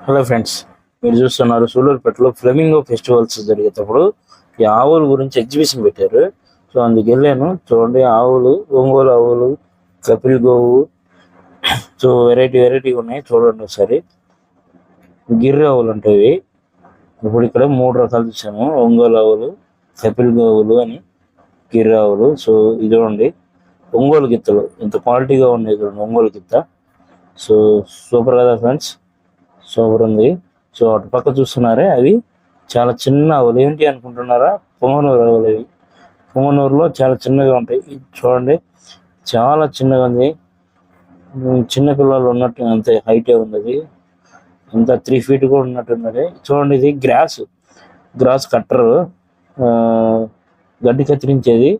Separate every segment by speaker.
Speaker 1: Hello friends, మీరు చూస్తున్నారు సూలూరుపేటలో flamingo festivals జరిగేటప్పుడు ఈ ఆవుల గురించి ఎగ్జిబిషన్ పెట్టారు. సో అందుకు వెళ్ళాను. చూడండి, ఆవులు, ఒంగోలు ఆవులు, కపిల్ గోవు, సో వెరైటీ ఉన్నాయి. చూడండి ఒకసారి. గిర్రె ఆవులు ఉంటాయి. ఇప్పుడు ఇక్కడ 3 రకాలు చూసాము: ఒంగోలు ఆవులు, కపిల్ గోవులు అని, గిర్రె ఆవులు. సో ఇది చూడండి, ఒంగోలు గిత్తలు ఇంత క్వాలిటీగా ఉన్నాయి. చూడండి ఒంగోలు గిత్త. సో సూపర్ కదా ఫ్రెండ్స్, సూపర్ ఉంది. సో అటు పక్క చూస్తున్నారే, అవి చాలా చిన్న ఆవులు. ఏంటి అనుకుంటున్నారా? పొంగనూరు ఆవులు. అవి పొంగనూరులో చాలా చిన్నగా ఉంటాయి. ఇది చూడండి, చాలా చిన్నగా ఉంది. చిన్న పిల్లలు ఉన్నట్టు అంతే హైటే ఉంది. అది అంత 3 feet కూడా ఉన్నట్టున్నది. చూడండి, ఇది గ్రాస్ కట్టరు, గడ్డి కత్తిరించేది.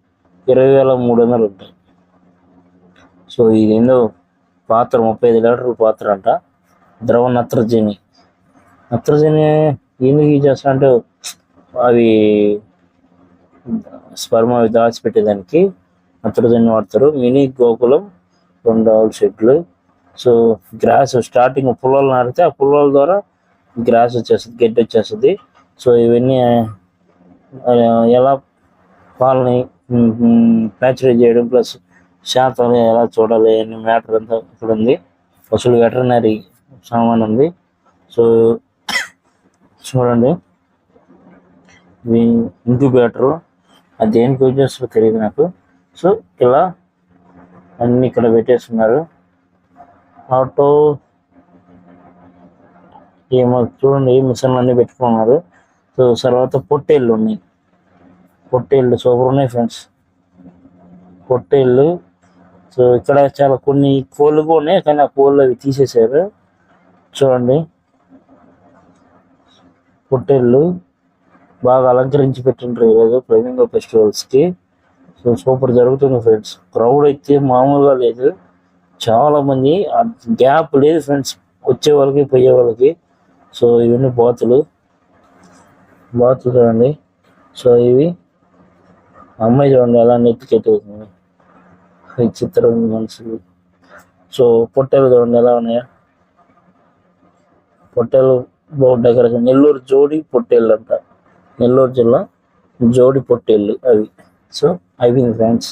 Speaker 1: 20,300 ఉంటాయి. సో ఇది ఏందో పాత్ర, 35 లీటర్ల పాత్ర అంట. ద్రవ నత్రజని ఎందుకు యూజ్ చేస్తా అంటే, అవి స్పర్మ్ అవి దాచిపెట్టేదానికి నత్రజని వాడతారు. మినీ గోకులం 2 ఆవుల షెడ్లు. సో గ్రాస్ స్టార్టింగ్ పుల్లలు నాటితే ఆ పుల్లల ద్వారా గ్రాస్ వచ్చేస్తుంది, గడ్డి వచ్చేస్తుంది. సో ఇవన్నీ ఎలా పాలని ప్యాచరైజ్ చేయడం, ప్లస్ శాతాలు ఎలా చూడాలి అనే మ్యాటర్ అంతా ఇక్కడ ఉంది. అసలు వెటర్నరీ సామాన్ ఉంది. సో చూడండి, ఇంక్యుబేటరు అది దేనికి యూజ్ చేస్తారో తెలియదు నాకు. సో ఇలా అన్ని ఇక్కడ పెట్టేస్తున్నారు. ఆటో ఏమో చూడండి, మిషన్లు అన్నీ పెట్టుకున్నారు. సో తర్వాత పొట్టేళ్ళు ఉన్నాయి. పొట్టేళ్ళు సూపర్ ఉన్నాయి ఫ్రెండ్స్, పొట్టేళ్ళు. సో ఇక్కడ చాలా కొన్ని కోళ్ళు కూడా ఉన్నాయి, కానీ ఆ కోళ్ళు అవి తీసేశారు. చూడండి, పొట్టేళ్ళు బాగా అలంకరించి పెట్టింటారు ఈరోజు ఫ్లెమింగో ఫెస్టివల్స్కి. సో సూపర్ జరుగుతుంది ఫ్రెండ్స్. క్రౌడ్ అయితే మామూలుగా లేదు, చాలా మంది. గ్యాప్ లేదు ఫ్రెండ్స్, వచ్చే వాళ్ళకి పోయే వాళ్ళకి. సో ఇవన్నీ బాతులు చూడండి. సో ఇవి అమ్మాయి చూడండి ఎలా నెత్తికెట్టుతుంది, విచిత్రం మనుషులు. సో పొట్టేలు చూడండి ఎలా ఉన్నాయా. పొట్టేలు బాగా డెకరేషన్. నెల్లూరు జోడి పొట్టేళ్ళు అంట, నెల్లూరు జిల్లా జోడి పొట్టేళ్ళు అవి. సో అయిపోయింది ఫ్రెండ్స్.